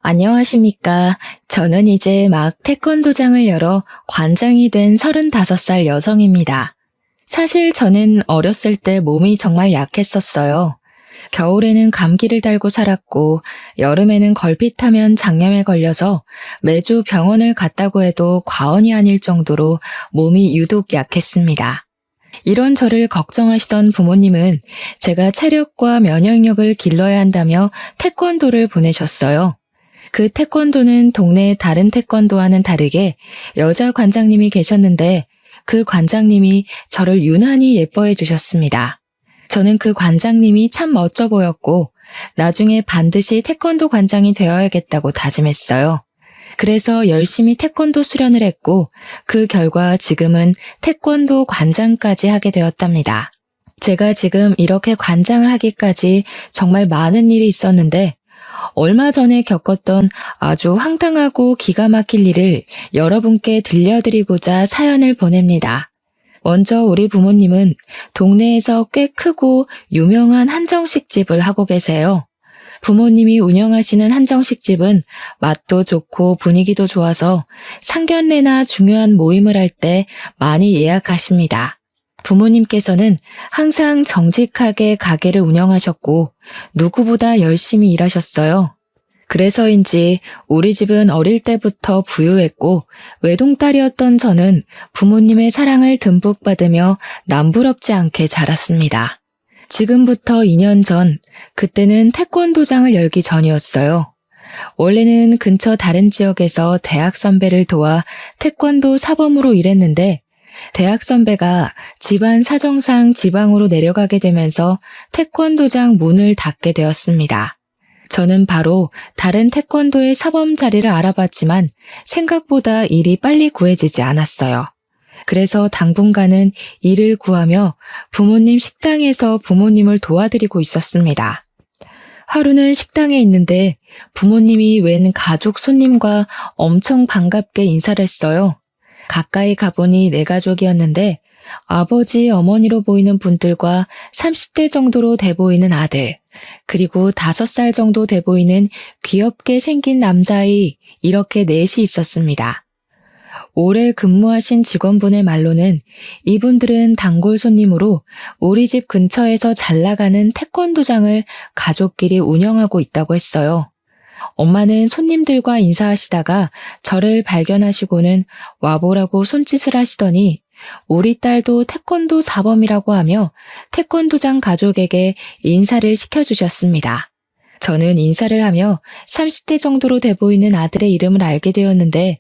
안녕하십니까. 저는 이제 막 태권도장을 열어 관장이 된 35살 여성입니다. 사실 저는 어렸을 때 몸이 정말 약했었어요. 겨울에는 감기를 달고 살았고, 여름에는 걸핏하면 장염에 걸려서 매주 병원을 갔다고 해도 과언이 아닐 정도로 몸이 유독 약했습니다. 이런 저를 걱정하시던 부모님은 제가 체력과 면역력을 길러야 한다며 태권도를 보내셨어요. 그 태권도는 동네 다른 태권도와는 다르게 여자 관장님이 계셨는데 그 관장님이 저를 유난히 예뻐해 주셨습니다. 저는 그 관장님이 참 멋져 보였고 나중에 반드시 태권도 관장이 되어야겠다고 다짐했어요. 그래서 열심히 태권도 수련을 했고 그 결과 지금은 태권도 관장까지 하게 되었답니다. 제가 지금 이렇게 관장을 하기까지 정말 많은 일이 있었는데 얼마 전에 겪었던 아주 황당하고 기가 막힐 일을 여러분께 들려드리고자 사연을 보냅니다. 먼저 우리 부모님은 동네에서 꽤 크고 유명한 한정식집을 하고 계세요. 부모님이 운영하시는 한정식집은 맛도 좋고 분위기도 좋아서 상견례나 중요한 모임을 할 때 많이 예약하십니다. 부모님께서는 항상 정직하게 가게를 운영하셨고 누구보다 열심히 일하셨어요. 그래서인지 우리 집은 어릴 때부터 부유했고 외동딸이었던 저는 부모님의 사랑을 듬뿍 받으며 남부럽지 않게 자랐습니다. 지금부터 2년 전, 그때는 태권도장을 열기 전이었어요. 원래는 근처 다른 지역에서 대학 선배를 도와 태권도 사범으로 일했는데 대학 선배가 집안 사정상 지방으로 내려가게 되면서 태권도장 문을 닫게 되었습니다. 저는 바로 다른 태권도의 사범 자리를 알아봤지만 생각보다 일이 빨리 구해지지 않았어요. 그래서 당분간은 일을 구하며 부모님 식당에서 부모님을 도와드리고 있었습니다. 하루는 식당에 있는데 부모님이 웬 가족 손님과 엄청 반갑게 인사를 했어요. 가까이 가보니 내 가족이었는데 아버지, 어머니로 보이는 분들과 30대 정도로 돼 보이는 아들, 그리고 5살 정도 돼 보이는 귀엽게 생긴 남자아이, 이렇게 넷이 있었습니다. 오래 근무하신 직원분의 말로는 이분들은 단골 손님으로 우리 집 근처에서 잘 나가는 태권도장을 가족끼리 운영하고 있다고 했어요. 엄마는 손님들과 인사하시다가 저를 발견하시고는 와보라고 손짓을 하시더니 우리 딸도 태권도 사범이라고 하며 태권도장 가족에게 인사를 시켜주셨습니다. 저는 인사를 하며 30대 정도로 돼 보이는 아들의 이름을 알게 되었는데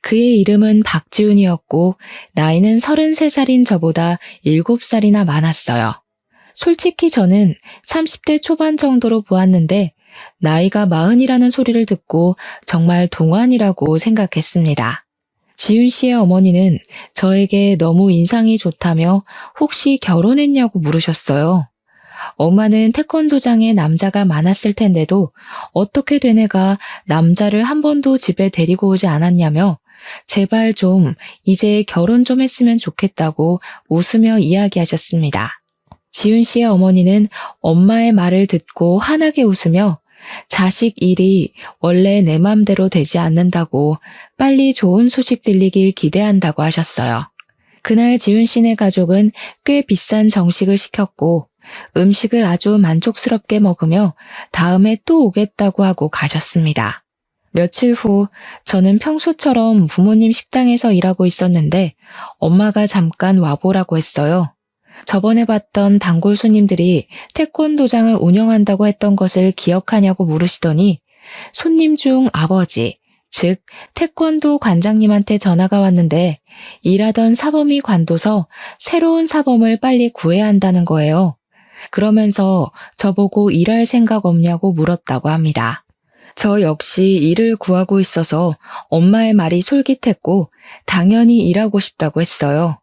그의 이름은 박지훈이었고 나이는 33살인 저보다 7살이나 많았어요. 솔직히 저는 30대 초반 정도로 보았는데 나이가 40이라는 소리를 듣고 정말 동안이라고 생각했습니다. 지훈 씨의 어머니는 저에게 너무 인상이 좋다며 혹시 결혼했냐고 물으셨어요. 엄마는 태권도장에 남자가 많았을 텐데도 어떻게 된 애가 남자를 한 번도 집에 데리고 오지 않았냐며 제발 좀 이제 결혼 좀 했으면 좋겠다고 웃으며 이야기하셨습니다. 지훈 씨의 어머니는 엄마의 말을 듣고 환하게 웃으며 자식 일이 원래 내 맘대로 되지 않는다고 빨리 좋은 소식 들리길 기대한다고 하셨어요. 그날 지훈 씨네 가족은 꽤 비싼 정식을 시켰고 음식을 아주 만족스럽게 먹으며 다음에 또 오겠다고 하고 가셨습니다. 며칠 후 저는 평소처럼 부모님 식당에서 일하고 있었는데 엄마가 잠깐 와보라고 했어요. 저번에 봤던 단골 손님들이 태권도장을 운영한다고 했던 것을 기억하냐고 물으시더니 손님 중 아버지, 즉 태권도 관장님한테 전화가 왔는데 일하던 사범이 관둬서 새로운 사범을 빨리 구해야 한다는 거예요. 그러면서 저보고 일할 생각 없냐고 물었다고 합니다. 저 역시 일을 구하고 있어서 엄마의 말이 솔깃했고 당연히 일하고 싶다고 했어요.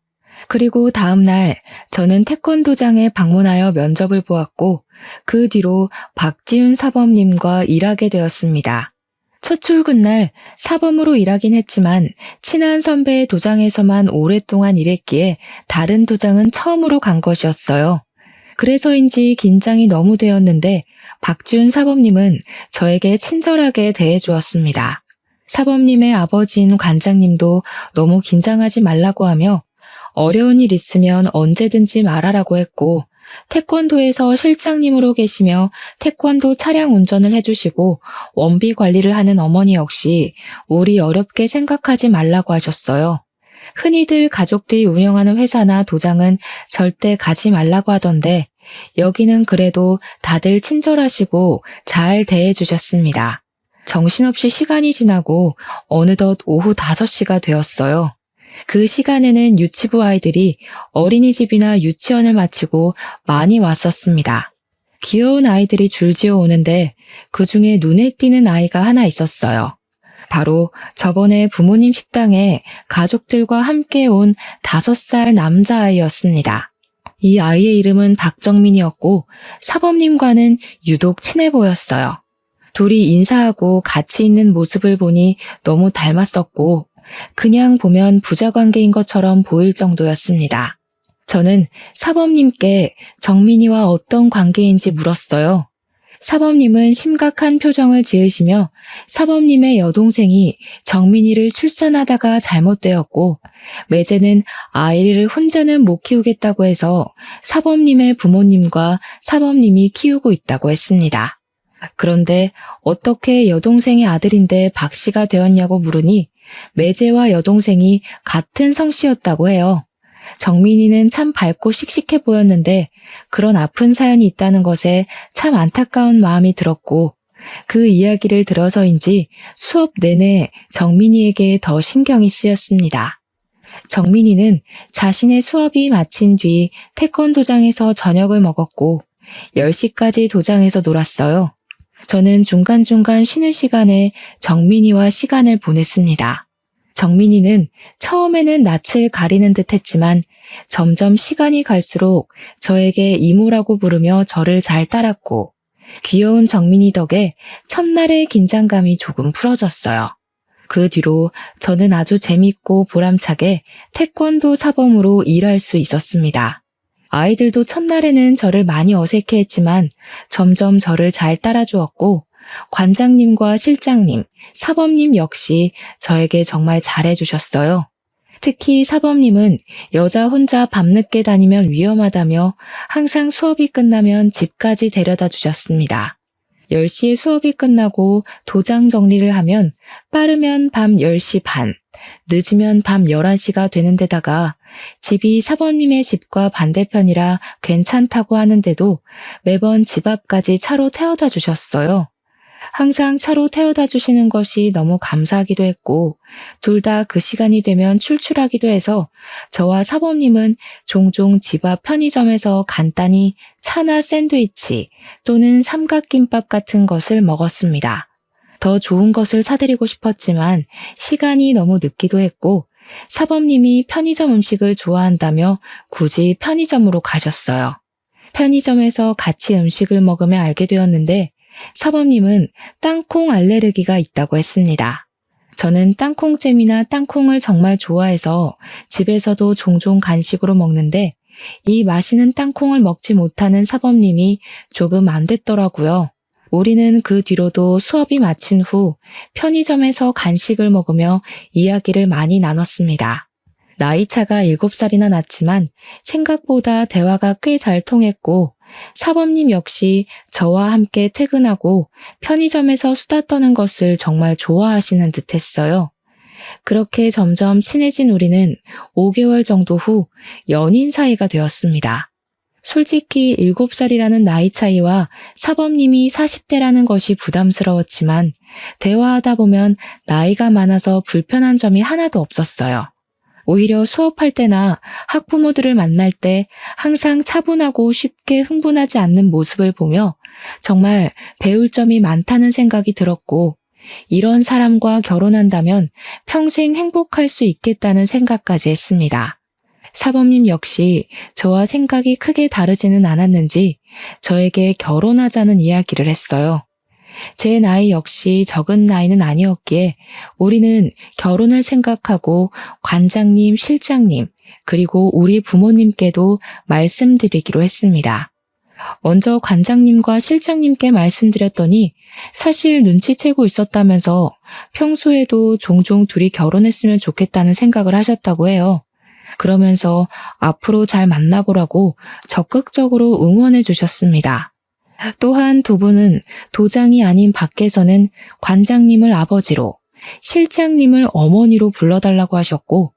그리고 다음 날 저는 태권도장에 방문하여 면접을 보았고 그 뒤로 박지훈 사범님과 일하게 되었습니다. 첫 출근 날 사범으로 일하긴 했지만 친한 선배의 도장에서만 오랫동안 일했기에 다른 도장은 처음으로 간 것이었어요. 그래서인지 긴장이 너무 되었는데 박지훈 사범님은 저에게 친절하게 대해주었습니다. 사범님의 아버지인 관장님도 너무 긴장하지 말라고 하며 어려운 일 있으면 언제든지 말하라고 했고, 태권도에서 실장님으로 계시며 태권도 차량 운전을 해주시고 원비 관리를 하는 어머니 역시 우리 어렵게 생각하지 말라고 하셨어요. 흔히들 가족들이 운영하는 회사나 도장은 절대 가지 말라고 하던데 여기는 그래도 다들 친절하시고 잘 대해주셨습니다. 정신없이 시간이 지나고 어느덧 오후 5시가 되었어요. 그 시간에는 유치부 아이들이 어린이집이나 유치원을 마치고 많이 왔었습니다. 귀여운 아이들이 줄지어 오는데 그 중에 눈에 띄는 아이가 하나 있었어요. 바로 저번에 부모님 식당에 가족들과 함께 온 5살 남자아이였습니다. 이 아이의 이름은 박정민이었고 사범님과는 유독 친해 보였어요. 둘이 인사하고 같이 있는 모습을 보니 너무 닮았었고 그냥 보면 부자 관계인 것처럼 보일 정도였습니다. 저는 사범님께 정민이와 어떤 관계인지 물었어요. 사범님은 심각한 표정을 지으시며 사범님의 여동생이 정민이를 출산하다가 잘못되었고 매제는 아이를 혼자는 못 키우겠다고 해서 사범님의 부모님과 사범님이 키우고 있다고 했습니다. 그런데 어떻게 여동생의 아들인데 박 씨가 되었냐고 물으니 매제와 여동생이 같은 성씨였다고 해요. 정민이는 참 밝고 씩씩해 보였는데 그런 아픈 사연이 있다는 것에 참 안타까운 마음이 들었고 그 이야기를 들어서인지 수업 내내 정민이에게 더 신경이 쓰였습니다. 정민이는 자신의 수업이 마친 뒤 태권도장에서 저녁을 먹었고 10시까지 도장에서 놀았어요. 저는 중간중간 쉬는 시간에 정민이와 시간을 보냈습니다. 정민이는 처음에는 낯을 가리는 듯 했지만 점점 시간이 갈수록 저에게 이모라고 부르며 저를 잘 따랐고 귀여운 정민이 덕에 첫날의 긴장감이 조금 풀어졌어요. 그 뒤로 저는 아주 재밌고 보람차게 태권도 사범으로 일할 수 있었습니다. 아이들도 첫날에는 저를 많이 어색해했지만 점점 저를 잘 따라주었고 관장님과 실장님, 사범님 역시 저에게 정말 잘해주셨어요. 특히 사범님은 여자 혼자 밤늦게 다니면 위험하다며 항상 수업이 끝나면 집까지 데려다 주셨습니다. 10시에 수업이 끝나고 도장 정리를 하면 빠르면 밤 10시 반, 늦으면 밤 11시가 되는 데다가 집이 사범님의 집과 반대편이라 괜찮다고 하는데도 매번 집 앞까지 차로 태워다 주셨어요. 항상 차로 태워다 주시는 것이 너무 감사하기도 했고 둘 다 그 시간이 되면 출출하기도 해서 저와 사범님은 종종 집 앞 편의점에서 간단히 차나 샌드위치 또는 삼각김밥 같은 것을 먹었습니다. 더 좋은 것을 사드리고 싶었지만 시간이 너무 늦기도 했고 사범님이 편의점 음식을 좋아한다며 굳이 편의점으로 가셨어요. 편의점에서 같이 음식을 먹으며 알게 되었는데 사범님은 땅콩 알레르기가 있다고 했습니다. 저는 땅콩잼이나 땅콩을 정말 좋아해서 집에서도 종종 간식으로 먹는데 이 맛있는 땅콩을 먹지 못하는 사범님이 조금 안 됐더라고요. 우리는 그 뒤로도 수업이 마친 후 편의점에서 간식을 먹으며 이야기를 많이 나눴습니다. 나이차가 7살이나 났지만 생각보다 대화가 꽤 잘 통했고 사범님 역시 저와 함께 퇴근하고 편의점에서 수다 떠는 것을 정말 좋아하시는 듯 했어요. 그렇게 점점 친해진 우리는 5개월 정도 후 연인 사이가 되었습니다. 솔직히 7살이라는 나이 차이와 사범님이 40대라는 것이 부담스러웠지만 대화하다 보면 나이가 많아서 불편한 점이 하나도 없었어요. 오히려 수업할 때나 학부모들을 만날 때 항상 차분하고 쉽게 흥분하지 않는 모습을 보며 정말 배울 점이 많다는 생각이 들었고 이런 사람과 결혼한다면 평생 행복할 수 있겠다는 생각까지 했습니다. 사범님 역시 저와 생각이 크게 다르지는 않았는지 저에게 결혼하자는 이야기를 했어요. 제 나이 역시 적은 나이는 아니었기에 우리는 결혼을 생각하고 관장님, 실장님, 그리고 우리 부모님께도 말씀드리기로 했습니다. 먼저 관장님과 실장님께 말씀드렸더니 사실 눈치채고 있었다면서 평소에도 종종 둘이 결혼했으면 좋겠다는 생각을 하셨다고 해요. 그러면서 앞으로 잘 만나보라고 적극적으로 응원해 주셨습니다. 또한 두 분은 도장이 아닌 밖에서는 관장님을 아버지로, 실장님을 어머니로 불러달라고 하셨고,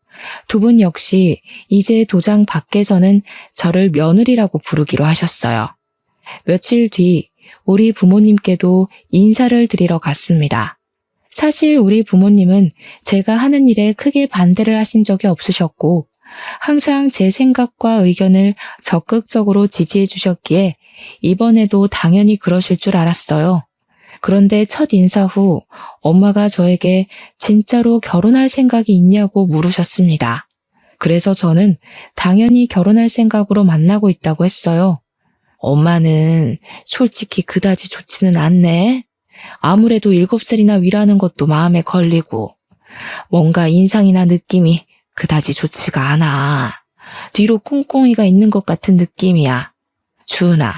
두 분 역시 이제 도장 밖에서는 저를 며느리라고 부르기로 하셨어요. 며칠 뒤 우리 부모님께도 인사를 드리러 갔습니다. 사실 우리 부모님은 제가 하는 일에 크게 반대를 하신 적이 없으셨고, 항상 제 생각과 의견을 적극적으로 지지해 주셨기에 이번에도 당연히 그러실 줄 알았어요. 그런데 첫 인사 후 엄마가 저에게 진짜로 결혼할 생각이 있냐고 물으셨습니다. 그래서 저는 당연히 결혼할 생각으로 만나고 있다고 했어요. 엄마는 솔직히 그다지 좋지는 않네. 아무래도 7살이나 위라는 것도 마음에 걸리고 뭔가 인상이나 느낌이 그다지 좋지가 않아. 뒤로 꿍꿍이가 있는 것 같은 느낌이야. 주은아,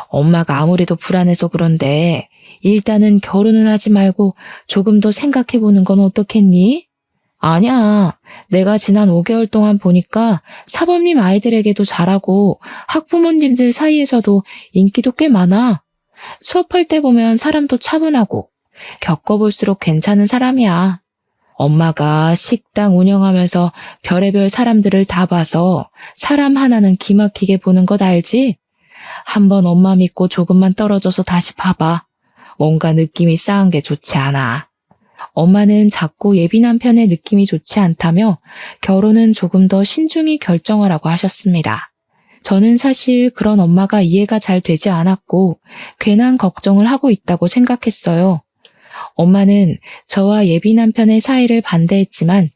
엄마가 아무래도 불안해서 그런데 일단은 결혼은 하지 말고 조금 더 생각해보는 건 어떻겠니? 아니야. 내가 지난 5개월 동안 보니까 사범님 아이들에게도 잘하고 학부모님들 사이에서도 인기도 꽤 많아. 수업할 때 보면 사람도 차분하고 겪어볼수록 괜찮은 사람이야. 엄마가 식당 운영하면서 별의별 사람들을 다 봐서 사람 하나는 기막히게 보는 것 알지? 한번 엄마 믿고 조금만 떨어져서 다시 봐봐. 뭔가 느낌이 싸한 게 좋지 않아. 엄마는 자꾸 예비 남편의 느낌이 좋지 않다며 결혼은 조금 더 신중히 결정하라고 하셨습니다. 저는 사실 그런 엄마가 이해가 잘 되지 않았고 괜한 걱정을 하고 있다고 생각했어요. 엄마는 저와 예비 남편의 사이를 반대했지만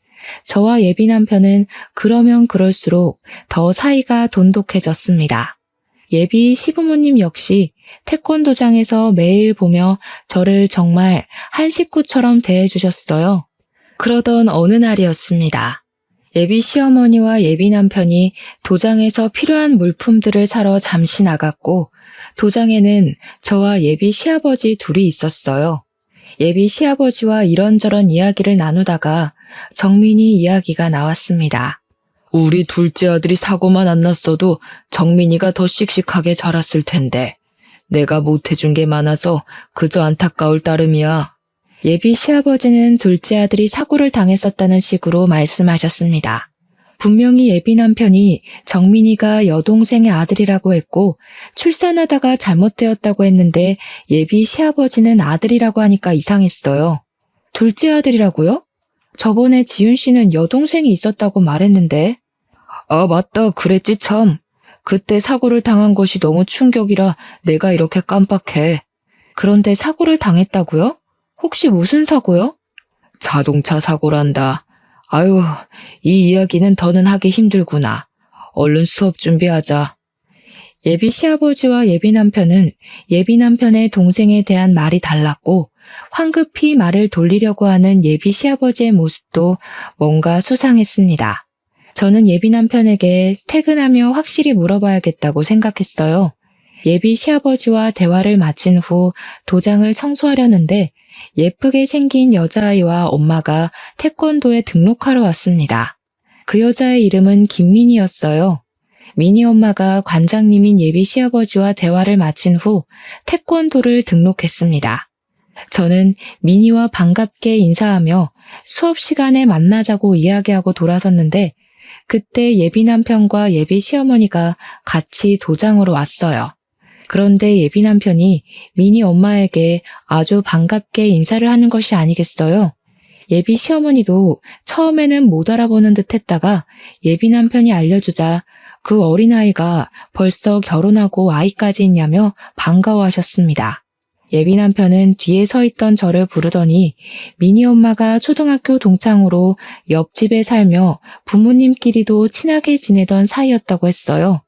저와 예비 남편은 그러면 그럴수록 더 사이가 돈독해졌습니다. 예비 시부모님 역시 태권도장에서 매일 보며 저를 정말 한 식구처럼 대해주셨어요. 그러던 어느 날이었습니다. 예비 시어머니와 예비 남편이 도장에서 필요한 물품들을 사러 잠시 나갔고 도장에는 저와 예비 시아버지 둘이 있었어요. 예비 시아버지와 이런저런 이야기를 나누다가 정민이 이야기가 나왔습니다. 우리 둘째 아들이 사고만 안 났어도 정민이가 더 씩씩하게 자랐을 텐데 내가 못해준 게 많아서 그저 안타까울 따름이야. 예비 시아버지는 둘째 아들이 사고를 당했었다는 식으로 말씀하셨습니다. 분명히 예비 남편이 정민이가 여동생의 아들이라고 했고 출산하다가 잘못되었다고 했는데 예비 시아버지는 아들이라고 하니까 이상했어요. 둘째 아들이라고요? 저번에 지윤 씨는 여동생이 있었다고 말했는데. 아, 맞다. 그랬지 참. 그때 사고를 당한 것이 너무 충격이라 내가 이렇게 깜빡해. 그런데 사고를 당했다고요? 혹시 무슨 사고요? 자동차 사고란다. 아유, 이 이야기는 더는 하기 힘들구나. 얼른 수업 준비하자. 예비 시아버지와 예비 남편은 예비 남편의 동생에 대한 말이 달랐고 황급히 말을 돌리려고 하는 예비 시아버지의 모습도 뭔가 수상했습니다. 저는 예비 남편에게 퇴근하며 확실히 물어봐야겠다고 생각했어요. 예비 시아버지와 대화를 마친 후 도장을 청소하려는데 예쁘게 생긴 여자아이와 엄마가 태권도에 등록하러 왔습니다. 그 여자의 이름은 김민희였어요. 민희 엄마가 관장님인 예비 시아버지와 대화를 마친 후 태권도를 등록했습니다. 저는 민희와 반갑게 인사하며 수업 시간에 만나자고 이야기하고 돌아섰는데 그때 예비 남편과 예비 시어머니가 같이 도장으로 왔어요. 그런데 예비 남편이 민희 엄마에게 아주 반갑게 인사를 하는 것이 아니겠어요? 예비 시어머니도 처음에는 못 알아보는 듯 했다가 예비 남편이 알려주자 그 어린아이가 벌써 결혼하고 아이까지 있냐며 반가워하셨습니다. 예비 남편은 뒤에 서 있던 저를 부르더니 민희 엄마가 초등학교 동창으로 옆집에 살며 부모님끼리도 친하게 지내던 사이였다고 했어요.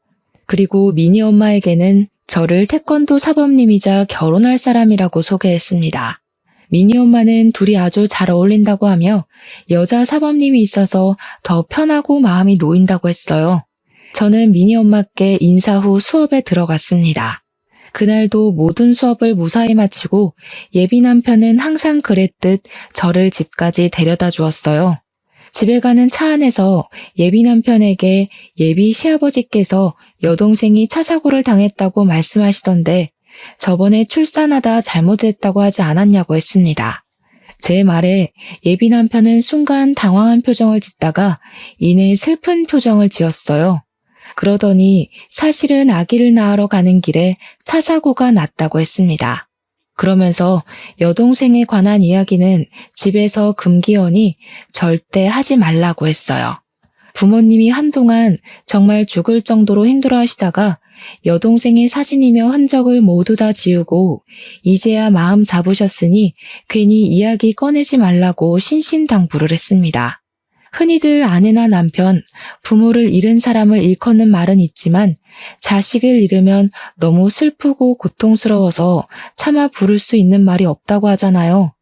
그리고 민희 엄마에게는 저를 태권도 사범님이자 결혼할 사람이라고 소개했습니다. 민희 엄마는 둘이 아주 잘 어울린다고 하며 여자 사범님이 있어서 더 편하고 마음이 놓인다고 했어요. 저는 미니 엄마께 인사 후 수업에 들어갔습니다. 그날도 모든 수업을 무사히 마치고 예비 남편은 항상 그랬듯 저를 집까지 데려다 주었어요. 집에 가는 차 안에서 예비 남편에게 예비 시아버지께서 여동생이 차 사고를 당했다고 말씀하시던데 저번에 출산하다 잘못했다고 하지 않았냐고 했습니다. 제 말에 예비 남편은 순간 당황한 표정을 짓다가 이내 슬픈 표정을 지었어요. 그러더니 사실은 아기를 낳으러 가는 길에 차 사고가 났다고 했습니다. 그러면서 여동생에 관한 이야기는 집에서 금기어니 절대 하지 말라고 했어요. 부모님이 한동안 정말 죽을 정도로 힘들어하시다가 여동생의 사진이며 흔적을 모두 다 지우고 이제야 마음 잡으셨으니 괜히 이야기 꺼내지 말라고 신신당부를 했습니다. 흔히들 아내나 남편, 부모를 잃은 사람을 일컫는 말은 있지만 자식을 잃으면 너무 슬프고 고통스러워서 차마 부를 수 있는 말이 없다고 하잖아요.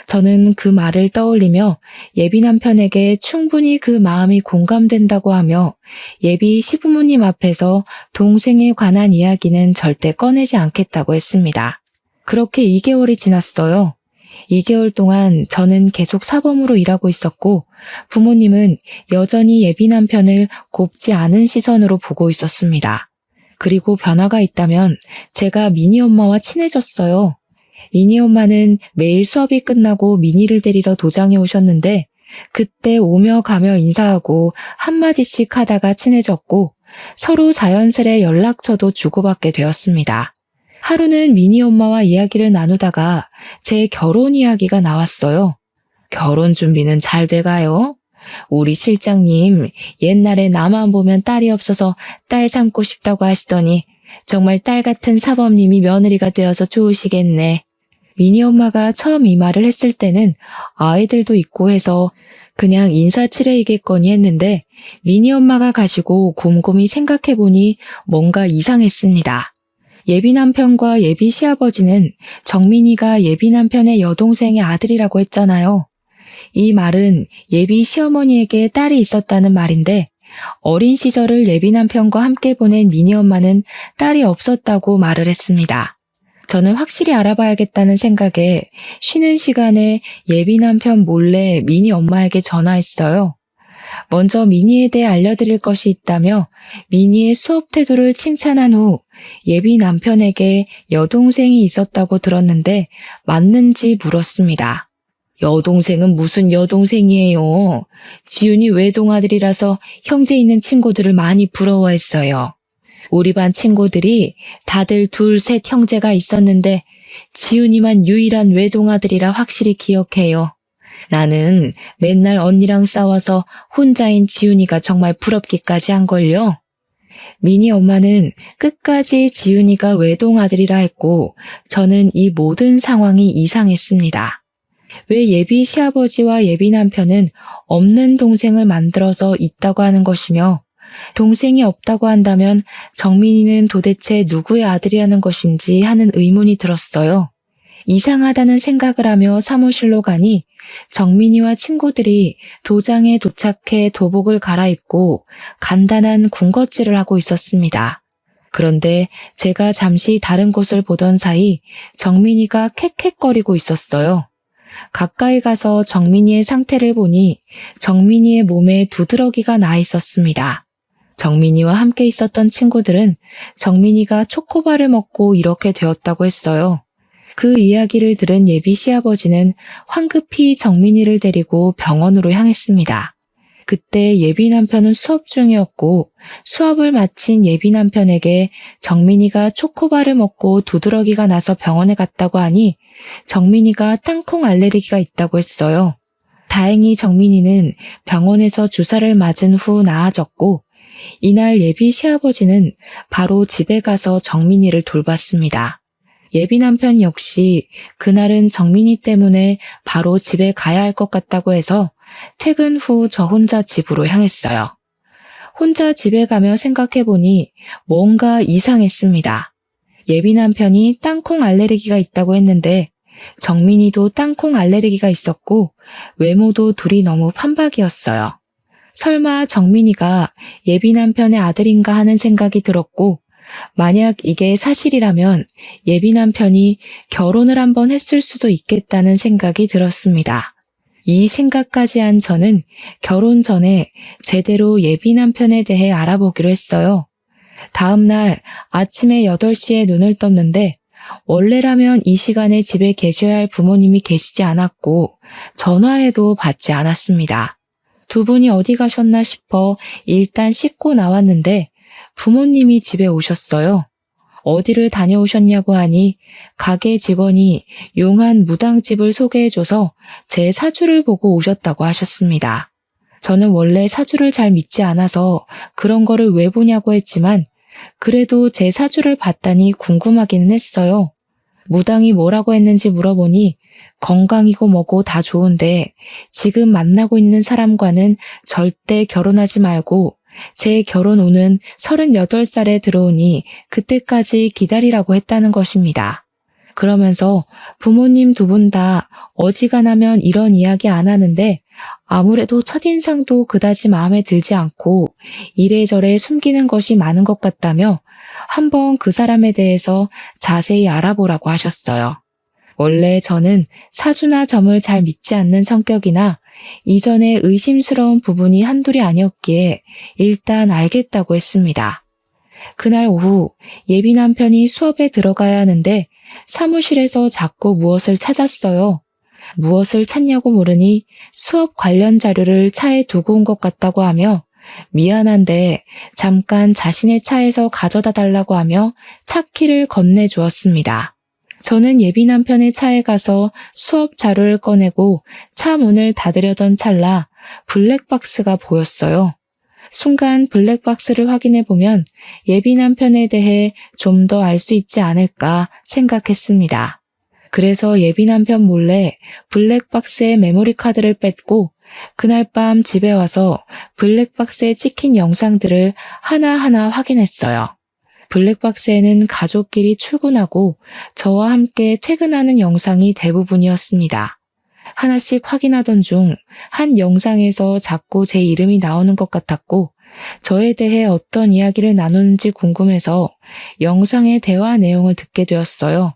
저는 그 말을 떠올리며 예비 남편에게 충분히 그 마음이 공감된다고 하며 예비 시부모님 앞에서 동생에 관한 이야기는 절대 꺼내지 않겠다고 했습니다. 그렇게 2개월이 지났어요. 2개월 동안 저는 계속 사범으로 일하고 있었고 부모님은 여전히 예비 남편을 곱지 않은 시선으로 보고 있었습니다. 그리고 변화가 있다면 제가 미니 엄마와 친해졌어요. 미니 엄마는 매일 수업이 끝나고 미니를 데리러 도장에 오셨는데 그때 오며 가며 인사하고 한마디씩 하다가 친해졌고 서로 자연스레 연락처도 주고받게 되었습니다. 하루는 미니 엄마와 이야기를 나누다가 제 결혼 이야기가 나왔어요. 결혼 준비는 잘 돼가요? 우리 실장님 옛날에 나만 보면 딸이 없어서 딸 삼고 싶다고 하시더니 정말 딸 같은 사범님이 며느리가 되어서 좋으시겠네. 미니 엄마가 처음 이 말을 했을 때는 아이들도 있고 해서 그냥 인사치레이겠거니 했는데 미니 엄마가 가시고 곰곰이 생각해보니 뭔가 이상했습니다. 예비 남편과 예비 시아버지는 정민이가 예비 남편의 여동생의 아들이라고 했잖아요. 이 말은 예비 시어머니에게 딸이 있었다는 말인데 어린 시절을 예비 남편과 함께 보낸 미니 엄마는 딸이 없었다고 말을 했습니다. 저는 확실히 알아봐야겠다는 생각에 쉬는 시간에 예비 남편 몰래 미니 엄마에게 전화했어요. 먼저 미니에 대해 알려드릴 것이 있다며 미니의 수업 태도를 칭찬한 후 예비 남편에게 여동생이 있었다고 들었는데 맞는지 물었습니다. 여동생은 무슨 여동생이에요? 지훈이 외동아들이라서 형제 있는 친구들을 많이 부러워했어요. 우리 반 친구들이 다들 둘, 셋 형제가 있었는데 지훈이만 유일한 외동아들이라 확실히 기억해요. 나는 맨날 언니랑 싸워서 혼자인 지훈이가 정말 부럽기까지 한걸요. 미니 엄마는 끝까지 지훈이가 외동아들이라 했고 저는 이 모든 상황이 이상했습니다. 왜 예비 시아버지와 예비 남편은 없는 동생을 만들어서 있다고 하는 것이며 동생이 없다고 한다면 정민이는 도대체 누구의 아들이라는 것인지 하는 의문이 들었어요. 이상하다는 생각을 하며 사무실로 가니 정민이와 친구들이 도장에 도착해 도복을 갈아입고 간단한 군것질을 하고 있었습니다. 그런데 제가 잠시 다른 곳을 보던 사이 정민이가 캑캑거리고 있었어요. 가까이 가서 정민이의 상태를 보니 정민이의 몸에 두드러기가 나 있었습니다. 정민이와 함께 있었던 친구들은 정민이가 초코바를 먹고 이렇게 되었다고 했어요. 그 이야기를 들은 예비 시아버지는 황급히 정민이를 데리고 병원으로 향했습니다. 그때 예비 남편은 수업 중이었고 수업을 마친 예비 남편에게 정민이가 초코바를 먹고 두드러기가 나서 병원에 갔다고 하니 정민이가 땅콩 알레르기가 있다고 했어요. 다행히 정민이는 병원에서 주사를 맞은 후 나아졌고 이날 예비 시아버지는 바로 집에 가서 정민이를 돌봤습니다. 예비 남편 역시 그날은 정민이 때문에 바로 집에 가야 할 것 같다고 해서 퇴근 후 저 혼자 집으로 향했어요. 혼자 집에 가며 생각해보니 뭔가 이상했습니다. 예비 남편이 땅콩 알레르기가 있다고 했는데 정민이도 땅콩 알레르기가 있었고 외모도 둘이 너무 판박이었어요. 설마 정민이가 예비 남편의 아들인가 하는 생각이 들었고, 만약 이게 사실이라면 예비 남편이 결혼을 한번 했을 수도 있겠다는 생각이 들었습니다. 이 생각까지 한 저는 결혼 전에 제대로 예비 남편에 대해 알아보기로 했어요. 다음 날 아침에 8시에 눈을 떴는데 원래라면 이 시간에 집에 계셔야 할 부모님이 계시지 않았고 전화해도 받지 않았습니다. 두 분이 어디 가셨나 싶어 일단 씻고 나왔는데 부모님이 집에 오셨어요. 어디를 다녀오셨냐고 하니 가게 직원이 용한 무당집을 소개해줘서 제 사주를 보고 오셨다고 하셨습니다. 저는 원래 사주를 잘 믿지 않아서 그런 거를 왜 보냐고 했지만 그래도 제 사주를 봤다니 궁금하기는 했어요. 무당이 뭐라고 했는지 물어보니 건강이고 뭐고 다 좋은데 지금 만나고 있는 사람과는 절대 결혼하지 말고 제 결혼 후는 38살에 들어오니 그때까지 기다리라고 했다는 것입니다. 그러면서 부모님 두 분 다 어지간하면 이런 이야기 안 하는데 아무래도 첫인상도 그다지 마음에 들지 않고 이래저래 숨기는 것이 많은 것 같다며 한번 그 사람에 대해서 자세히 알아보라고 하셨어요. 원래 저는 사주나 점을 잘 믿지 않는 성격이나 이전에 의심스러운 부분이 한둘이 아니었기에 일단 알겠다고 했습니다. 그날 오후 예비 남편이 수업에 들어가야 하는데 사무실에서 자꾸 무엇을 찾았어요. 무엇을 찾냐고 물으니 수업 관련 자료를 차에 두고 온 것 같다고 하며 미안한데 잠깐 자신의 차에서 가져다 달라고 하며 차키를 건네주었습니다. 저는 예비 남편의 차에 가서 수업 자료를 꺼내고 차 문을 닫으려던 찰나 블랙박스가 보였어요. 순간 블랙박스를 확인해 보면 예비 남편에 대해 좀 더 알 수 있지 않을까 생각했습니다. 그래서 예비 남편 몰래 블랙박스에 메모리 카드를 뺐고 그날 밤 집에 와서 블랙박스에 찍힌 영상들을 하나하나 확인했어요. 블랙박스에는 가족끼리 출근하고 저와 함께 퇴근하는 영상이 대부분이었습니다. 하나씩 확인하던 중 한 영상에서 자꾸 제 이름이 나오는 것 같았고 저에 대해 어떤 이야기를 나누는지 궁금해서 영상의 대화 내용을 듣게 되었어요.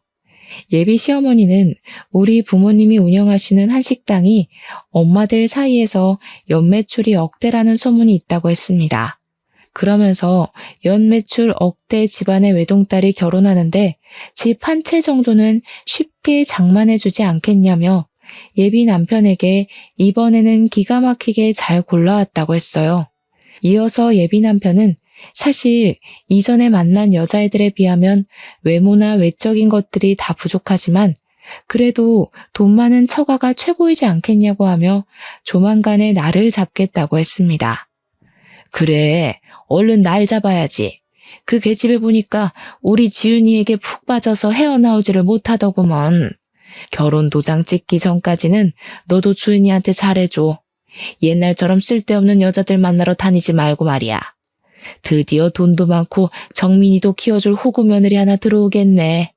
예비 시어머니는 우리 부모님이 운영하시는 한식당이 엄마들 사이에서 연매출이 억대라는 소문이 있다고 했습니다. 그러면서 연매출 억대 집안의 외동딸이 결혼하는데 집 한 채 정도는 쉽게 장만해주지 않겠냐며 예비 남편에게 이번에는 기가 막히게 잘 골라왔다고 했어요. 이어서 예비 남편은 사실 이전에 만난 여자애들에 비하면 외모나 외적인 것들이 다 부족하지만 그래도 돈 많은 처가가 최고이지 않겠냐고 하며 조만간에 나를 잡겠다고 했습니다. 그래, 얼른 날 잡아야지. 그 계집애 보니까 우리 지은이에게 푹 빠져서 헤어나오지를 못하더구먼. 결혼 도장 찍기 전까지는 너도 주은이한테 잘해줘. 옛날처럼 쓸데없는 여자들 만나러 다니지 말고 말이야. 드디어 돈도 많고 정민이도 키워줄 호구 며느리 하나 들어오겠네.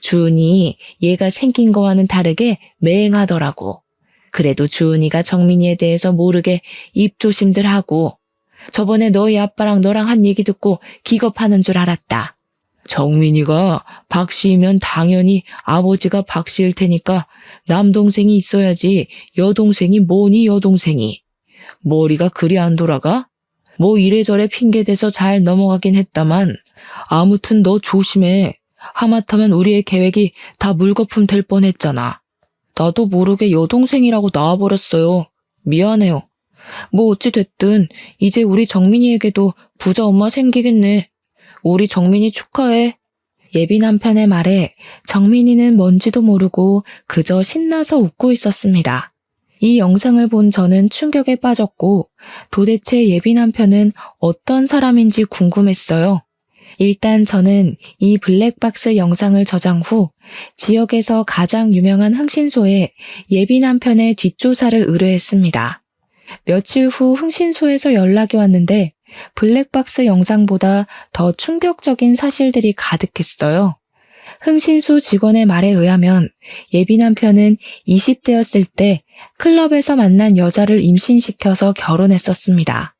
주은이 얘가 생긴 거와는 다르게 맹하더라고. 그래도 주은이가 정민이에 대해서 모르게 입조심들 하고 저번에 너희 아빠랑 너랑 한 얘기 듣고 기겁하는 줄 알았다. 정민이가 박씨이면 당연히 아버지가 박씨일 테니까 남동생이 있어야지 여동생이 뭐니 여동생이. 머리가 그리 안 돌아가? 뭐 이래저래 핑계대서 잘 넘어가긴 했다만 아무튼 너 조심해. 하마터면 우리의 계획이 다 물거품 될 뻔했잖아. 나도 모르게 여동생이라고 나와버렸어요. 미안해요. 뭐 어찌 됐든 이제 우리 정민이에게도 부자 엄마 생기겠네. 우리 정민이 축하해. 예비 남편의 말에 정민이는 뭔지도 모르고 그저 신나서 웃고 있었습니다. 이 영상을 본 저는 충격에 빠졌고 도대체 예비 남편은 어떤 사람인지 궁금했어요. 일단 저는 이 블랙박스 영상을 저장 후 지역에서 가장 유명한 흥신소에 예비 남편의 뒷조사를 의뢰했습니다. 며칠 후 흥신소에서 연락이 왔는데 블랙박스 영상보다 더 충격적인 사실들이 가득했어요. 흥신소 직원의 말에 의하면 예비 남편은 20대였을 때 클럽에서 만난 여자를 임신시켜서 결혼했었습니다.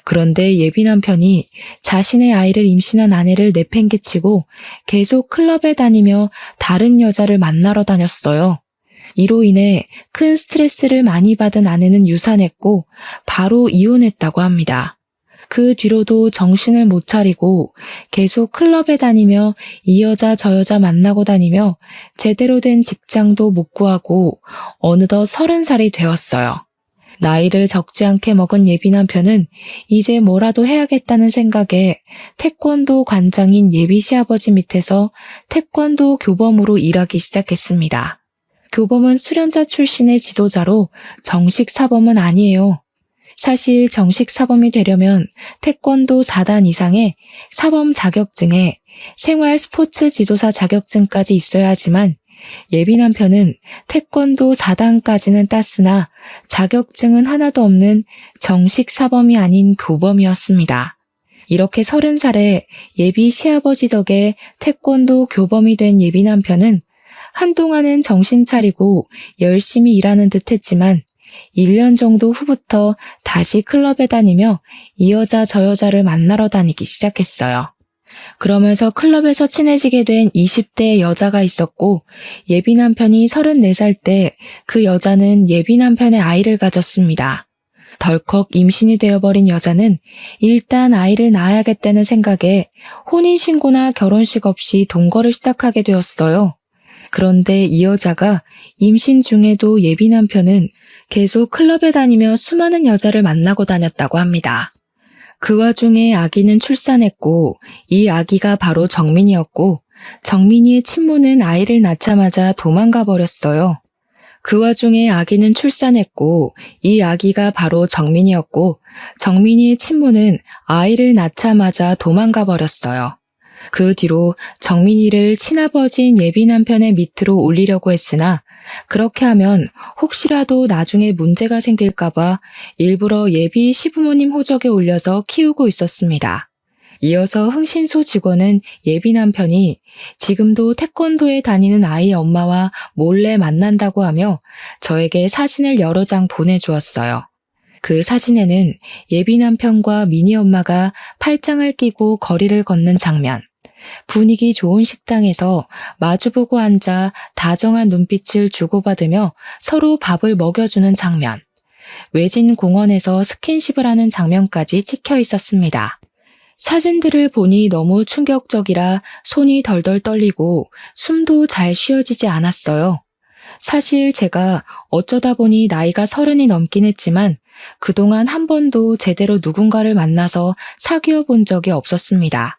그런데 예비 남편이 자신의 아이를 임신한 아내를 내팽개치고 계속 클럽에 다니며 다른 여자를 만나러 다녔어요. 이로 인해 큰 스트레스를 많이 받은 아내는 유산했고 바로 이혼했다고 합니다. 그 뒤로도 정신을 못 차리고 계속 클럽에 다니며 이 여자 저 여자 만나고 다니며 제대로 된 직장도 못 구하고 어느덧 30살이 되었어요. 나이를 적지 않게 먹은 예비 남편은 이제 뭐라도 해야겠다는 생각에 태권도 관장인 예비 시아버지 밑에서 태권도 교범으로 일하기 시작했습니다. 교범은 수련자 출신의 지도자로 정식 사범은 아니에요. 사실 정식 사범이 되려면 태권도 4단 이상의 사범 자격증에 생활 스포츠 지도사 자격증까지 있어야 하지만 예비 남편은 태권도 4단까지는 땄으나 자격증은 하나도 없는 정식 사범이 아닌 교범이었습니다. 이렇게 30살에 예비 시아버지 덕에 태권도 교범이 된 예비 남편은 한동안은 정신 차리고 열심히 일하는 듯 했지만 1년 정도 후부터 다시 클럽에 다니며 이 여자 저 여자를 만나러 다니기 시작했어요. 그러면서 클럽에서 친해지게 된 20대의 여자가 있었고 예비 남편이 34살 때 그 여자는 예비 남편의 아이를 가졌습니다. 덜컥 임신이 되어버린 여자는 일단 아이를 낳아야겠다는 생각에 혼인신고나 결혼식 없이 동거를 시작하게 되었어요. 그런데 이 여자가 임신 중에도 예비 남편은 계속 클럽에 다니며 수많은 여자를 만나고 다녔다고 합니다. 그 와중에 아기는 출산했고 이 아기가 바로 정민이었고 정민이의 친모는 아이를 낳자마자 도망가 버렸어요. 그 와중에 아기는 출산했고 이 아기가 바로 정민이었고 정민이의 친모는 아이를 낳자마자 도망가 버렸어요. 그 뒤로 정민이를 친아버지인 예비 남편의 밑으로 올리려고 했으나 그렇게 하면 혹시라도 나중에 문제가 생길까봐 일부러 예비 시부모님 호적에 올려서 키우고 있었습니다. 이어서 흥신소 직원은 예비 남편이 지금도 태권도에 다니는 아이의 엄마와 몰래 만난다고 하며 저에게 사진을 여러 장 보내주었어요. 그 사진에는 예비 남편과 미니 엄마가 팔짱을 끼고 거리를 걷는 장면, 분위기 좋은 식당에서 마주보고 앉아 다정한 눈빛을 주고받으며 서로 밥을 먹여주는 장면, 외진 공원에서 스킨십을 하는 장면까지 찍혀 있었습니다. 사진들을 보니 너무 충격적이라 손이 덜덜 떨리고 숨도 잘 쉬어지지 않았어요. 사실 제가 어쩌다 보니 나이가 30이 넘긴 했지만 그동안 한 번도 제대로 누군가를 만나서 사귀어 본 적이 없었습니다.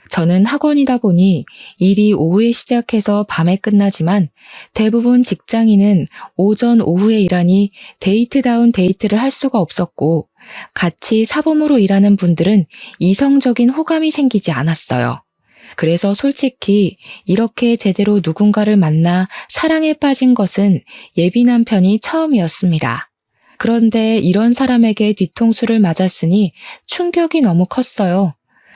저는 학원이다 보니 일이 오후에 시작해서 밤에 끝나지만 대부분 직장인은 오전 오후에 일하니 데이트다운 데이트를 할 수가 없었고 같이 사범으로 일하는 분들은 이성적인 호감이 생기지 않았어요. 그래서 솔직히 이렇게 제대로 누군가를 만나 사랑에 빠진 것은 예비 남편이 처음이었습니다. 그런데 이런 사람에게 뒤통수를 맞았으니 충격이 너무 컸어요.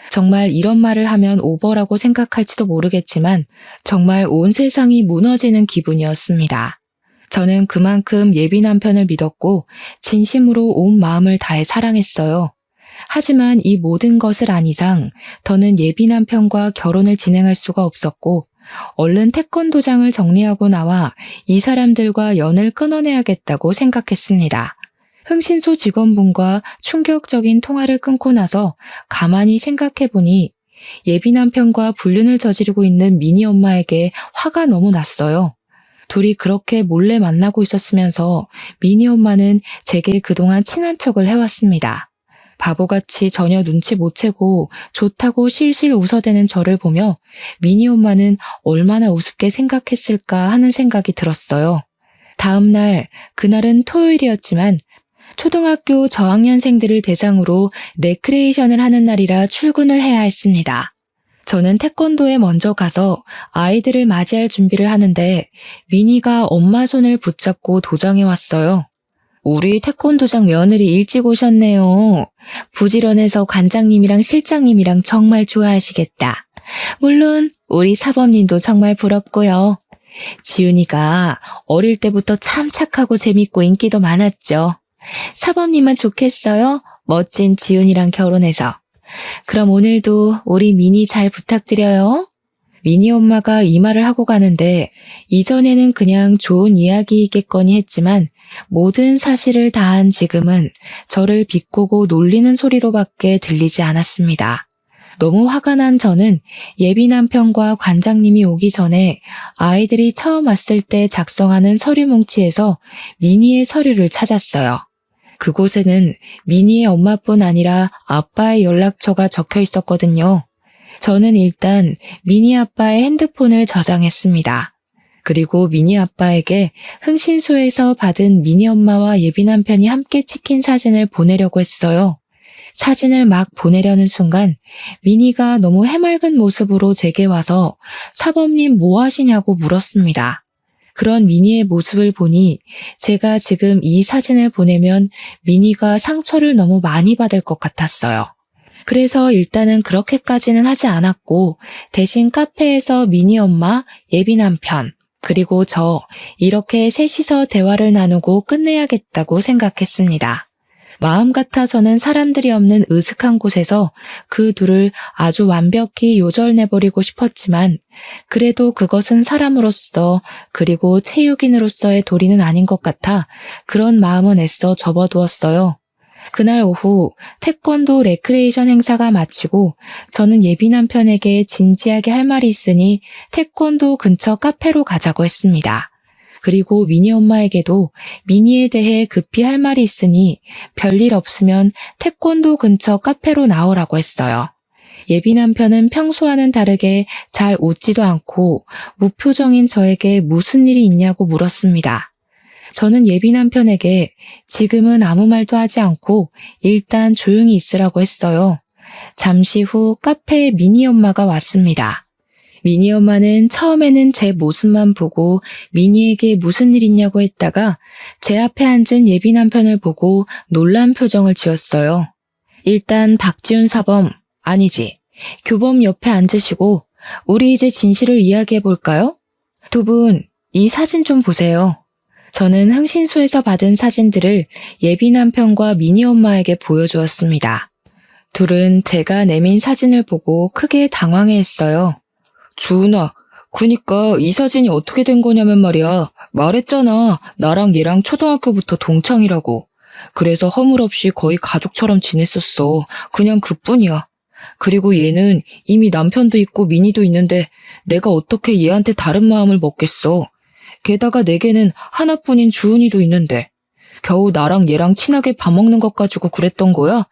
정말 이런 말을 하면 오버라고 생각할지도 모르겠지만 정말 온 세상이 무너지는 기분이었습니다. 저는 그만큼 예비 남편을 믿었고 진심으로 온 마음을 다해 사랑했어요. 하지만 이 모든 것을 안 이상 더는 예비 남편과 결혼을 진행할 수가 없었고 얼른 태권도장을 정리하고 나와 이 사람들과 연을 끊어내야겠다고 생각했습니다. 흥신소 직원분과 충격적인 통화를 끊고 나서 가만히 생각해보니 예비 남편과 불륜을 저지르고 있는 미니 엄마에게 화가 너무 났어요. 둘이 그렇게 몰래 만나고 있었으면서 미니 엄마는 제게 그동안 친한 척을 해왔습니다. 바보같이 전혀 눈치 못 채고 좋다고 실실 웃어대는 저를 보며 미니 엄마는 얼마나 우습게 생각했을까 하는 생각이 들었어요. 다음 날, 그날은 토요일이었지만 초등학교 저학년생들을 대상으로 레크레이션을 하는 날이라 출근을 해야 했습니다. 저는 태권도에 먼저 가서 아이들을 맞이할 준비를 하는데 미니가 엄마 손을 붙잡고 도장해 왔어요. 우리 태권도장 며느리 일찍 오셨네요. 부지런해서 관장님이랑 실장님이랑 정말 좋아하시겠다. 물론 우리 사범님도 정말 부럽고요. 지훈이가 어릴 때부터 참 착하고 재밌고 인기도 많았죠. 사범님은 좋겠어요? 멋진 지훈이랑 결혼해서. 그럼 오늘도 우리 미니 잘 부탁드려요. 미니 엄마가 이 말을 하고 가는데 이전에는 그냥 좋은 이야기이겠거니 했지만 모든 사실을 다한 지금은 저를 비꼬고 놀리는 소리로밖에 들리지 않았습니다. 너무 화가 난 저는 예비 남편과 관장님이 오기 전에 아이들이 처음 왔을 때 작성하는 서류 뭉치에서 미니의 서류를 찾았어요. 그곳에는 미니의 엄마뿐 아니라 아빠의 연락처가 적혀 있었거든요. 저는 일단 미니 아빠의 핸드폰을 저장했습니다. 그리고 미니 아빠에게 흥신소에서 받은 미니 엄마와 예비 남편이 함께 찍힌 사진을 보내려고 했어요. 사진을 막 보내려는 순간 미니가 너무 해맑은 모습으로 제게 와서 사범님 뭐 하시냐고 물었습니다. 그런 미니의 모습을 보니 제가 지금 이 사진을 보내면 미니가 상처를 너무 많이 받을 것 같았어요. 그래서 일단은 그렇게까지는 하지 않았고 대신 카페에서 미니 엄마, 예비 남편, 그리고 저 이렇게 셋이서 대화를 나누고 끝내야겠다고 생각했습니다. 마음 같아서는 사람들이 없는 으슥한 곳에서 그 둘을 아주 완벽히 요절내버리고 싶었지만 그래도 그것은 사람으로서 그리고 체육인으로서의 도리는 아닌 것 같아 그런 마음은 애써 접어두었어요. 그날 오후 태권도 레크레이션 행사가 마치고 저는 예비 남편에게 진지하게 할 말이 있으니 태권도 근처 카페로 가자고 했습니다. 그리고 미니 엄마에게도 미니에 대해 급히 할 말이 있으니 별일 없으면 태권도 근처 카페로 나오라고 했어요. 예비 남편은 평소와는 다르게 잘 웃지도 않고 무표정인 저에게 무슨 일이 있냐고 물었습니다. 저는 예비 남편에게 지금은 아무 말도 하지 않고 일단 조용히 있으라고 했어요. 잠시 후 카페에 미니 엄마가 왔습니다. 미니 엄마는 처음에는 제 모습만 보고 미니에게 무슨 일 있냐고 했다가 제 앞에 앉은 예비 남편을 보고 놀란 표정을 지었어요. 일단 박지훈 사범, 아니지, 교범 옆에 앉으시고 우리 이제 진실을 이야기해 볼까요? 두 분, 이 사진 좀 보세요. 저는 흥신소에서 받은 사진들을 예비 남편과 미니 엄마에게 보여주었습니다. 둘은 제가 내민 사진을 보고 크게 당황해했어요. 주은아, 그니까 이 사진이 어떻게 된 거냐면 말이야. 말했잖아. 나랑 얘랑 초등학교부터 동창이라고. 그래서 허물없이 거의 가족처럼 지냈었어. 그냥 그뿐이야. 그리고 얘는 이미 남편도 있고 미니도 있는데 내가 어떻게 얘한테 다른 마음을 먹겠어. 게다가 내게는 하나뿐인 주은이도 있는데 겨우 나랑 얘랑 친하게 밥 먹는 것 가지고 그랬던 거야?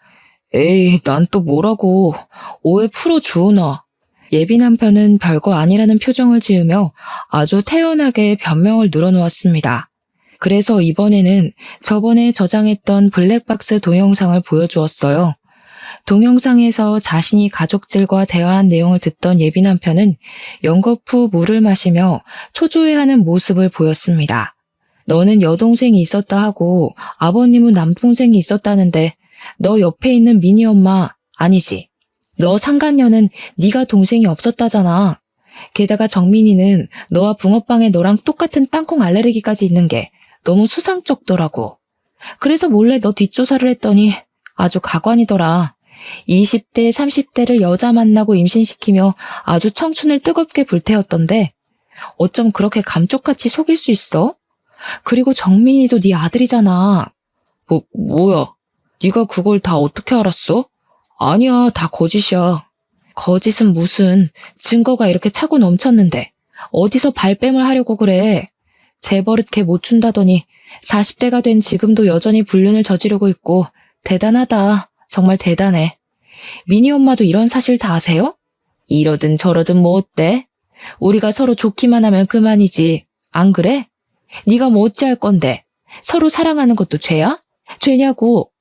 에이, 난 또 뭐라고. 오해 풀어 주은아. 예비 남편은 별거 아니라는 표정을 지으며 아주 태연하게 변명을 늘어놓았습니다. 그래서 이번에는 저번에 저장했던 블랙박스 동영상을 보여주었어요. 동영상에서 자신이 가족들과 대화한 내용을 듣던 예비 남편은 연겁 후 물을 마시며 초조해하는 모습을 보였습니다. 너는 여동생이 있었다 하고 아버님은 남동생이 있었다는데 너 옆에 있는 미니 엄마 아니지? 너 상간녀는 네가 동생이 없었다잖아. 게다가 정민이는 너와 붕어빵에 너랑 똑같은 땅콩 알레르기까지 있는 게 너무 수상쩍더라고. 그래서 몰래 너 뒷조사를 했더니 아주 가관이더라. 20대, 30대를 여자 만나고 임신시키며 아주 청춘을 뜨겁게 불태웠던데 어쩜 그렇게 감쪽같이 속일 수 있어? 그리고 정민이도 네 아들이잖아. 뭐야? 네가 그걸 다 어떻게 알았어? 아니야, 다 거짓이야. 거짓은 무슨, 증거가 이렇게 차고 넘쳤는데 어디서 발뺌을 하려고 그래. 재버릇 걔 못 준다더니 40대가 된 지금도 여전히 불륜을 저지르고 있고 대단하다. 정말 대단해. 미니 엄마도 이런 사실 다 아세요? 이러든 저러든 뭐 어때? 우리가 서로 좋기만 하면 그만이지. 안 그래? 네가 뭐 어찌할 건데? 서로 사랑하는 것도 죄야? 죄냐고.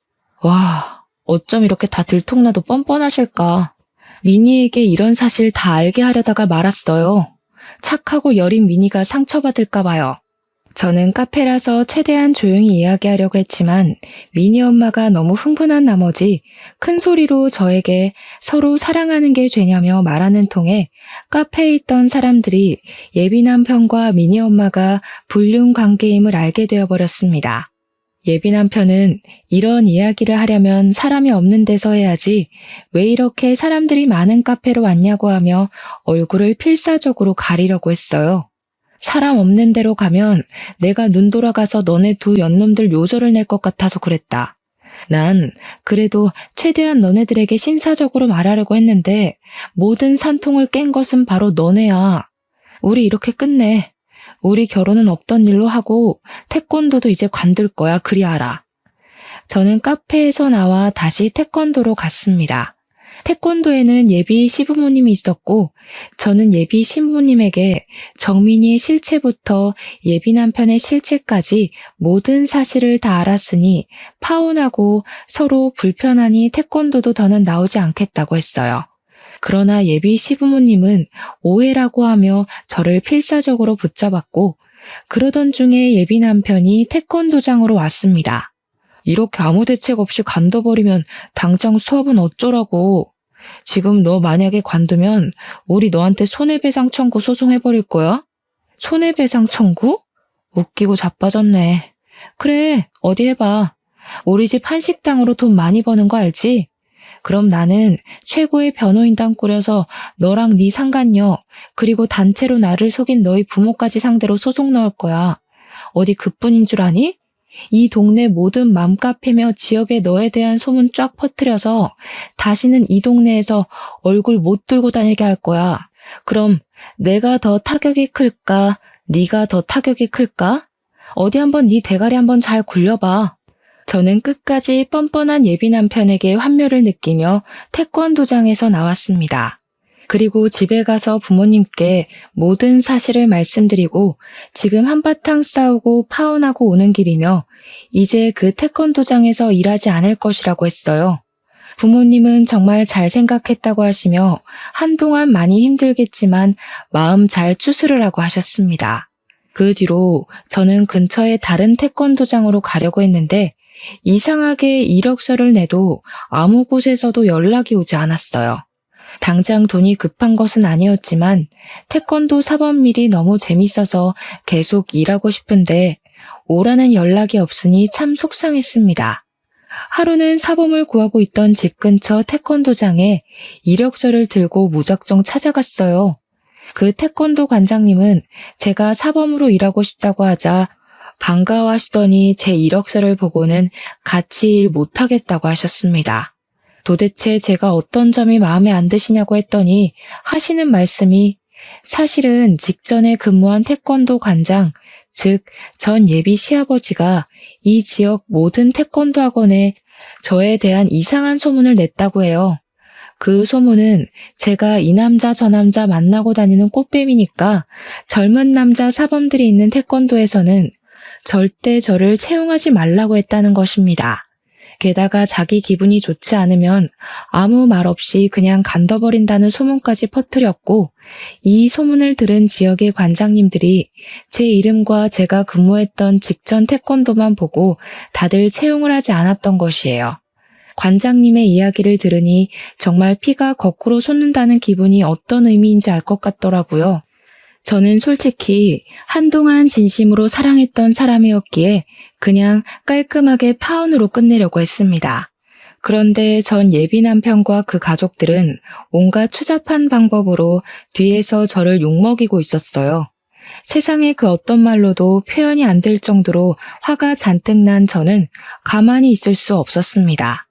와, 어쩜 이렇게 다 들통나도 뻔뻔하실까. 미니에게 이런 사실 다 알게 하려다가 말았어요. 착하고 여린 미니가 상처받을까 봐요. 저는 카페라서 최대한 조용히 이야기하려고 했지만 미니 엄마가 너무 흥분한 나머지 큰 소리로 저에게 서로 사랑하는 게 죄냐며 말하는 통에 카페에 있던 사람들이 예비 남편과 미니 엄마가 불륜 관계임을 알게 되어버렸습니다. 예비 남편은 이런 이야기를 하려면 사람이 없는 데서 해야지 왜 이렇게 사람들이 많은 카페로 왔냐고 하며 얼굴을 필사적으로 가리려고 했어요. 사람 없는 데로 가면 내가 눈 돌아가서 너네 두 연놈들 요절을 낼 것 같아서 그랬다. 난 그래도 최대한 너네들에게 신사적으로 말하려고 했는데 모든 산통을 깬 것은 바로 너네야. 우리 이렇게 끝내. 우리 결혼은 없던 일로 하고 태권도도 이제 관둘 거야. 그리 알아. 저는 카페에서 나와 다시 태권도로 갔습니다. 태권도에는 예비 시부모님이 있었고 저는 예비 신부님에게 정민이의 실체부터 예비 남편의 실체까지 모든 사실을 다 알았으니 파혼하고 서로 불편하니 태권도도 더는 나오지 않겠다고 했어요. 그러나 예비 시부모님은 오해라고 하며 저를 필사적으로 붙잡았고 그러던 중에 예비 남편이 태권도장으로 왔습니다. 이렇게 아무 대책 없이 관둬버리면 당장 수업은 어쩌라고. 지금 너 만약에 관두면 우리 너한테 손해배상 청구 소송해버릴 거야? 손해배상 청구? 웃기고 자빠졌네. 그래, 어디 해봐. 우리 집 한식당으로 돈 많이 버는 거 알지? 그럼 나는 최고의 변호인단 꾸려서 너랑 네 상간녀 그리고 단체로 나를 속인 너희 부모까지 상대로 소송 넣을 거야. 어디 그뿐인 줄 아니? 이 동네 모든 맘카페며 지역에 너에 대한 소문 쫙 퍼뜨려서 다시는 이 동네에서 얼굴 못 들고 다니게 할 거야. 그럼 내가 더 타격이 클까? 네가 더 타격이 클까? 어디 한번 네 대가리 한번 잘 굴려봐. 저는 끝까지 뻔뻔한 예비 남편에게 환멸을 느끼며 태권도장에서 나왔습니다. 그리고 집에 가서 부모님께 모든 사실을 말씀드리고 지금 한바탕 싸우고 파혼하고 오는 길이며 이제 그 태권도장에서 일하지 않을 것이라고 했어요. 부모님은 정말 잘 생각했다고 하시며 한동안 많이 힘들겠지만 마음 잘 추스르라고 하셨습니다. 그 뒤로 저는 근처의 다른 태권도장으로 가려고 했는데 이상하게 이력서를 내도 아무 곳에서도 연락이 오지 않았어요. 당장 돈이 급한 것은 아니었지만 태권도 사범일이 너무 재밌어서 계속 일하고 싶은데 오라는 연락이 없으니 참 속상했습니다. 하루는 사범을 구하고 있던 집 근처 태권도장에 이력서를 들고 무작정 찾아갔어요. 그 태권도 관장님은 제가 사범으로 일하고 싶다고 하자 반가워하시더니 제 이력서를 보고는 같이 일 못하겠다고 하셨습니다. 도대체 제가 어떤 점이 마음에 안 드시냐고 했더니 하시는 말씀이 사실은 직전에 근무한 태권도 관장, 즉 전 예비 시아버지가 이 지역 모든 태권도 학원에 저에 대한 이상한 소문을 냈다고 해요. 그 소문은 제가 이 남자 저 남자 만나고 다니는 꽃뱀이니까 젊은 남자 사범들이 있는 태권도에서는 절대 저를 채용하지 말라고 했다는 것입니다. 게다가 자기 기분이 좋지 않으면 아무 말 없이 그냥 간둬버린다는 소문까지 퍼뜨렸고 이 소문을 들은 지역의 관장님들이 제 이름과 제가 근무했던 직전 태권도만 보고 다들 채용을 하지 않았던 것이에요. 관장님의 이야기를 들으니 정말 피가 거꾸로 솟는다는 기분이 어떤 의미인지 알 것 같더라고요. 저는 솔직히 한동안 진심으로 사랑했던 사람이었기에 그냥 깔끔하게 파혼으로 끝내려고 했습니다. 그런데 전 예비 남편과 그 가족들은 온갖 추잡한 방법으로 뒤에서 저를 욕먹이고 있었어요. 세상에 그 어떤 말로도 표현이 안 될 정도로 화가 잔뜩 난 저는 가만히 있을 수 없었습니다.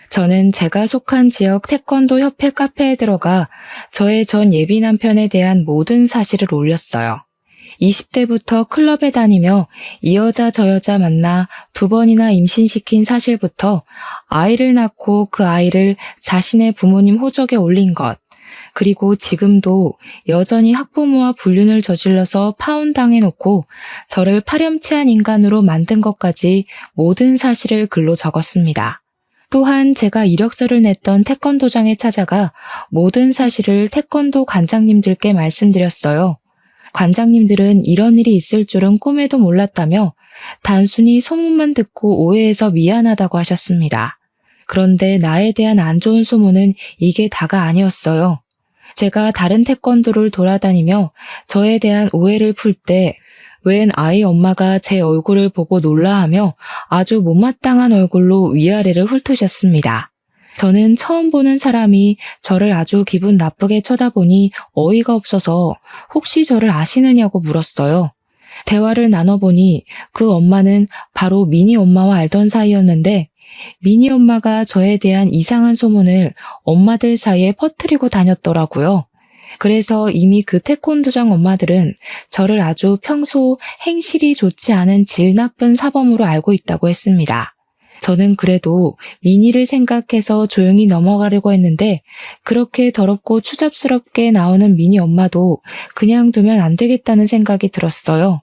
저는 제가 속한 지역 태권도 협회 카페에 들어가 저의 전 예비 남편에 대한 모든 사실을 올렸어요. 20대부터 클럽에 다니며 이 여자 저 여자 만나 2번이나 임신시킨 사실부터 아이를 낳고 그 아이를 자신의 부모님 호적에 올린 것, 그리고 지금도 여전히 학부모와 불륜을 저질러서 파혼당해놓고 저를 파렴치한 인간으로 만든 것까지 모든 사실을 글로 적었습니다. 또한 제가 이력서를 냈던 태권도장에 찾아가 모든 사실을 태권도 관장님들께 말씀드렸어요. 관장님들은 이런 일이 있을 줄은 꿈에도 몰랐다며 단순히 소문만 듣고 오해해서 미안하다고 하셨습니다. 그런데 나에 대한 안 좋은 소문은 이게 다가 아니었어요. 제가 다른 태권도를 돌아다니며 저에 대한 오해를 풀 때 웬 아이 엄마가 제 얼굴을 보고 놀라하며 아주 못마땅한 얼굴로 위아래를 훑으셨습니다. 저는 처음 보는 사람이 저를 아주 기분 나쁘게 쳐다보니 어이가 없어서 혹시 저를 아시느냐고 물었어요. 대화를 나눠보니 그 엄마는 바로 미니 엄마와 알던 사이였는데 미니 엄마가 저에 대한 이상한 소문을 엄마들 사이에 퍼뜨리고 다녔더라고요. 그래서 이미 그 태권도장 엄마들은 저를 아주 평소 행실이 좋지 않은 질 나쁜 사범으로 알고 있다고 했습니다. 저는 그래도 미니를 생각해서 조용히 넘어가려고 했는데 그렇게 더럽고 추잡스럽게 나오는 미니 엄마도 그냥 두면 안 되겠다는 생각이 들었어요.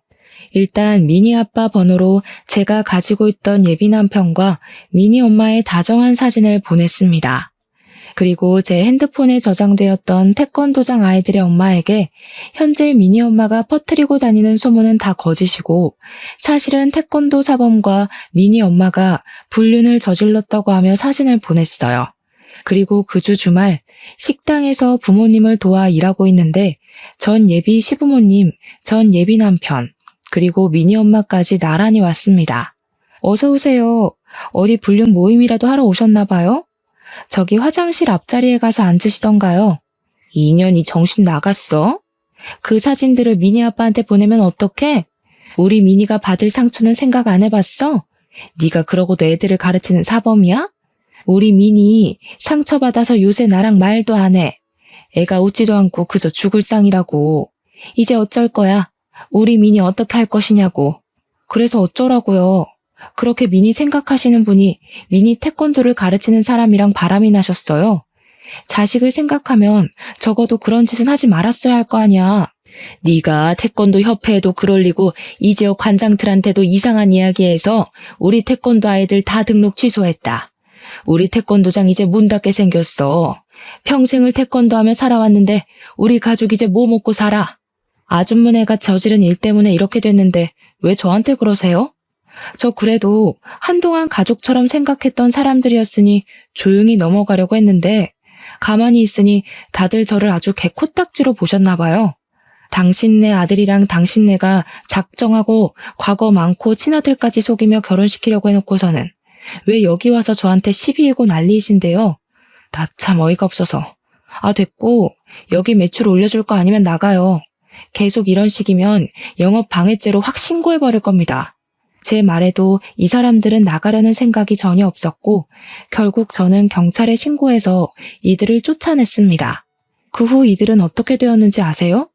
일단 미니 아빠 번호로 제가 가지고 있던 예비 남편과 미니 엄마의 다정한 사진을 보냈습니다. 그리고 제 핸드폰에 저장되었던 태권도장 아이들의 엄마에게 현재 미니 엄마가 퍼뜨리고 다니는 소문은 다 거짓이고 사실은 태권도 사범과 미니 엄마가 불륜을 저질렀다고 하며 사진을 보냈어요. 그리고 그 주 주말 식당에서 부모님을 도와 일하고 있는데 전 예비 시부모님, 전 예비 남편, 그리고 미니 엄마까지 나란히 왔습니다. 어서 오세요. 어디 불륜 모임이라도 하러 오셨나 봐요? 저기 화장실 앞자리에 가서 앉으시던가요? 이 인연이 정신 나갔어? 그 사진들을 미니 아빠한테 보내면 어떡해? 우리 미니가 받을 상처는 생각 안 해봤어? 네가 그러고도 애들을 가르치는 사범이야? 우리 미니 상처받아서 요새 나랑 말도 안 해. 애가 웃지도 않고 그저 죽을 상이라고. 이제 어쩔 거야? 우리 미니 어떻게 할 것이냐고. 그래서 어쩌라고요? 그렇게 미니 생각하시는 분이 미니 태권도를 가르치는 사람이랑 바람이 나셨어요. 자식을 생각하면 적어도 그런 짓은 하지 말았어야 할 거 아니야. 네가 태권도 협회에도 글 올리고 이 지역 관장들한테도 이상한 이야기해서 우리 태권도 아이들 다 등록 취소했다. 우리 태권도장 이제 문 닫게 생겼어. 평생을 태권도 하며 살아왔는데 우리 가족 이제 뭐 먹고 살아? 아줌마네가 저지른 일 때문에 이렇게 됐는데 왜 저한테 그러세요? 저 그래도 한동안 가족처럼 생각했던 사람들이었으니 조용히 넘어가려고 했는데 가만히 있으니 다들 저를 아주 개코딱지로 보셨나 봐요. 당신네 아들이랑 당신네가 작정하고 과거 많고 친아들까지 속이며 결혼시키려고 해놓고서는 왜 여기 와서 저한테 시비이고 난리이신데요? 나 참 어이가 없어서. 아 됐고 여기 매출 올려줄 거 아니면 나가요. 계속 이런 식이면 영업 방해죄로 확 신고해버릴 겁니다. 제 말에도 이 사람들은 나가려는 생각이 전혀 없었고 결국 저는 경찰에 신고해서 이들을 쫓아냈습니다. 그 후 이들은 어떻게 되었는지 아세요?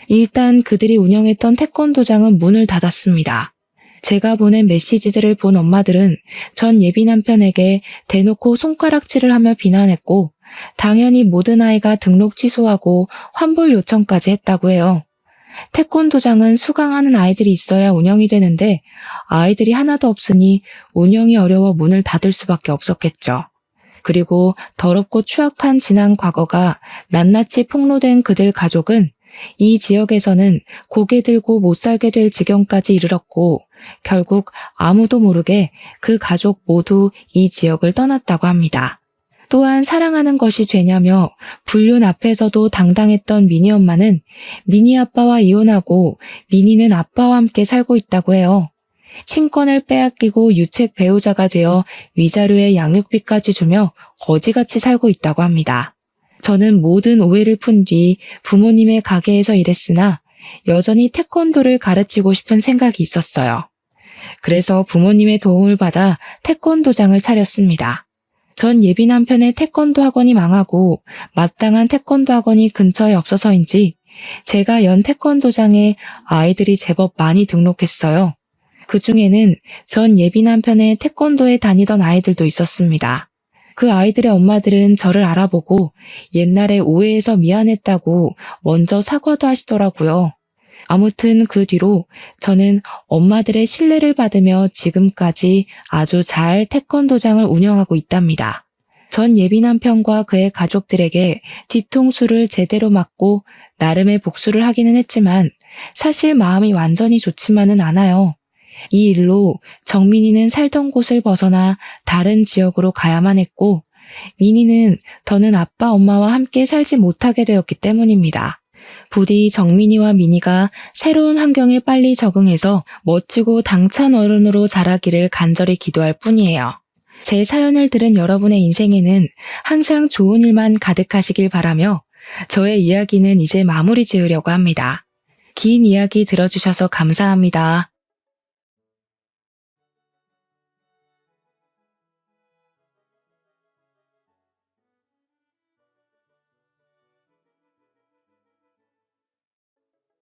일단 그들이 운영했던 태권도장은 문을 닫았습니다. 제가 보낸 메시지들을 본 엄마들은 전 예비 남편에게 대놓고 손가락질을 하며 비난했고 당연히 모든 아이가 등록 취소하고 환불 요청까지 했다고 해요. 태권도장은 수강하는 아이들이 있어야 운영이 되는데 아이들이 하나도 없으니 운영이 어려워 문을 닫을 수밖에 없었겠죠. 그리고 더럽고 추악한 지난 과거가 낱낱이 폭로된 그들 가족은 이 지역에서는 고개 들고 못 살게 될 지경까지 이르렀고 결국 아무도 모르게 그 가족 모두 이 지역을 떠났다고 합니다. 또한 사랑하는 것이 죄냐며 불륜 앞에서도 당당했던 미니 엄마는 미니 아빠와 이혼하고 미니는 아빠와 함께 살고 있다고 해요. 친권을 빼앗기고 유책 배우자가 되어 위자료에 양육비까지 주며 거지같이 살고 있다고 합니다. 저는 모든 오해를 푼 뒤 부모님의 가게에서 일했으나 여전히 태권도를 가르치고 싶은 생각이 있었어요. 그래서 부모님의 도움을 받아 태권도장을 차렸습니다. 전 예비 남편의 태권도 학원이 망하고 마땅한 태권도 학원이 근처에 없어서인지 제가 연 태권도장에 아이들이 제법 많이 등록했어요. 그 중에는 전 예비 남편의 태권도에 다니던 아이들도 있었습니다. 그 아이들의 엄마들은 저를 알아보고 옛날에 오해해서 미안했다고 먼저 사과도 하시더라고요. 아무튼 그 뒤로 저는 엄마들의 신뢰를 받으며 지금까지 아주 잘 태권도장을 운영하고 있답니다. 전 예비 남편과 그의 가족들에게 뒤통수를 제대로 맞고 나름의 복수를 하기는 했지만 사실 마음이 완전히 좋지만은 않아요. 이 일로 정민이는 살던 곳을 벗어나 다른 지역으로 가야만 했고 민이는 더는 아빠 엄마와 함께 살지 못하게 되었기 때문입니다. 부디 정민이와 민이가 새로운 환경에 빨리 적응해서 멋지고 당찬 어른으로 자라기를 간절히 기도할 뿐이에요. 제 사연을 들은 여러분의 인생에는 항상 좋은 일만 가득하시길 바라며 저의 이야기는 이제 마무리 지으려고 합니다. 긴 이야기 들어주셔서 감사합니다.